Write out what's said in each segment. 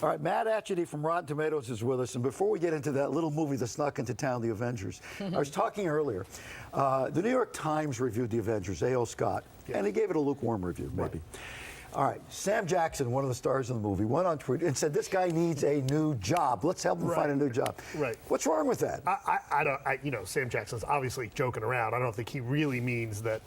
All right, Matt Atchity from Rotten Tomatoes is with us. And before we get into that little movie that snuck into town, The Avengers, I was talking earlier. The New York Times reviewed The Avengers, A.O. Scott, and he gave it a lukewarm review, maybe. Right. All right, Sam Jackson, one of the stars of the movie, went on Twitter and said, this guy needs a new job. Let's help him find a new job. Right. What's wrong with that? You know, Sam Jackson's obviously joking around. I don't think he really means that.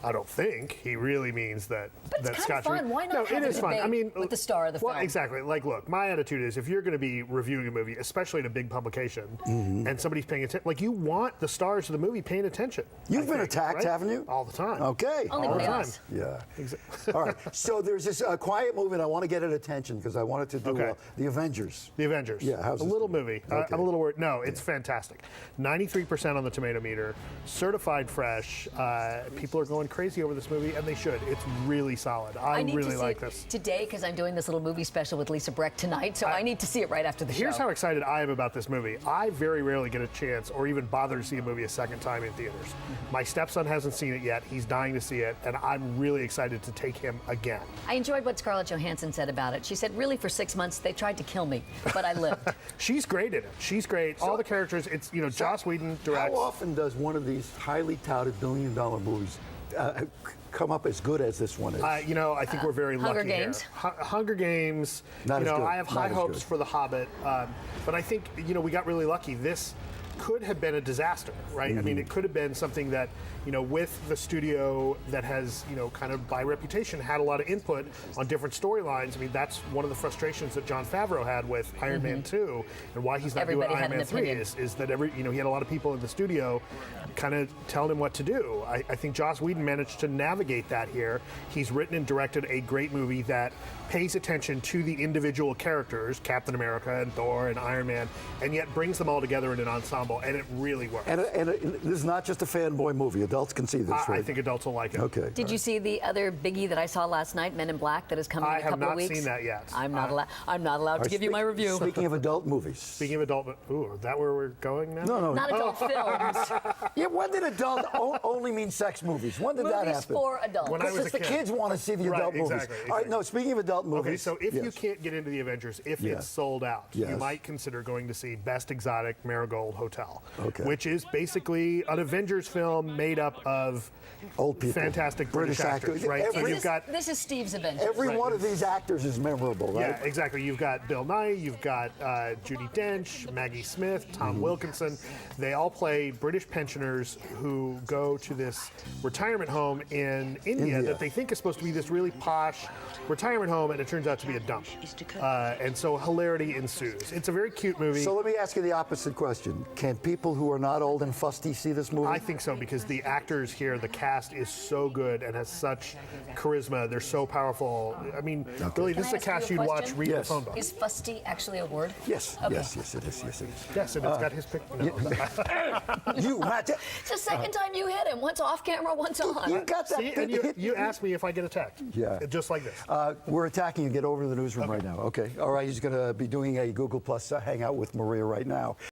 I don't think he really means that. But it's kind of fun. Why not no, have it is a fun. debate I mean, with the star of the film? Well, exactly. Like, look, my attitude is if you're going to be reviewing a movie, especially in a big publication, and somebody's paying attention, like, you want the stars of the movie paying attention. You've been attacked, right? haven't you? All the time. Okay. Only all the time. us. Yeah. Exactly. All right. So there's this quiet movie, and I want to get it attention because I wanted to do The Avengers. The Avengers. Yeah. How's a this little movie. Okay. I'm a little worried. No, it's fantastic. 93% on the tomato meter, certified fresh. People are going crazy over this movie, and they should. It's really solid. I need really to see like it this today because I'm doing this little movie special with Lisa Brecht tonight, so I need to see it right after the show. Here's how excited I am about this movie. I very rarely get a chance or even bother to see a movie a second time in theaters. My stepson hasn't seen it yet. He's dying to see it, and I'm really excited to take him again. I enjoyed what Scarlett Johansson said about it. She said, really, for 6 months, they tried to kill me, but I lived. She's great in it. She's great. All the characters, it's, you know, Joss Whedon directs. How often does one of these highly touted billion-dollar movies come up as good as this one is? You know, I think we're very Hunger lucky Games. here. Hunger Games. Not you as know, good. I have high hopes for The Hobbit, but I think, you know, we got really lucky. This could have been a disaster, right? I mean, it could have been something that, you know, with the studio that has, you know, kind of by reputation had a lot of input on different storylines. I mean, that's one of the frustrations that Jon Favreau had with Iron Man 2 and why he's not Everybody doing had Iron an Man 3 opinion. is that you know, he had a lot of people in the studio kind of telling him what to do. I think Joss Whedon managed to navigate that here. He's written and directed a great movie that pays attention to the individual characters, Captain America and Thor and Iron Man, and yet brings them all together in an ensemble, and it really works. And this is not just a fanboy movie. Adults can see this, right? I think adults will like it. Okay. Did you see the other biggie that I saw last night, Men in Black, that is coming in a couple of weeks? I have not seen that yet. I'm not allowed to give you my review. Speaking of adult movies. Speaking of adult, ooh, is that where we're going now? No. Not adult films. Yeah, when did adult only mean sex movies? When did that Movies happen? for adults. When I was a the kid. kids want to see the adult movies. Exactly. All right, no, speaking of adult movies. Okay, so if you can't get into the Avengers, if it's sold out, you might consider going to see Best Exotic Marigold Hotel, which is basically an Avengers film made up of old people, fantastic British actors, right? This is Steve's Avengers. Every one of these actors is memorable, right? Yeah, exactly. You've got Bill Nye, you've got Judi Dench, Maggie Smith, Tom Wilkinson. They all play British pensioners who go to this retirement home in India that they think is supposed to be this really posh retirement home, and it turns out to be a dump. And so hilarity ensues. It's a very cute movie. So let me ask you the opposite question. Can people who are not old and fusty see this movie? I think so, because the actors here, the cast is so good and has such charisma. They're so powerful. I mean, really, this is a cast you'd watch read the phone book. Is fusty actually a word? Yes. Okay. Yes, it is. Yes, it is. Yes, and it's got his picture. You had to. It's the second time you hit him. Once off camera, once on. You got that. See, and you asked me if I get attacked. Yeah. Just like this. We're attacking you. Get over to the newsroom right now. Okay. All right. He's going to be doing a Google Plus hangout with Maria right now.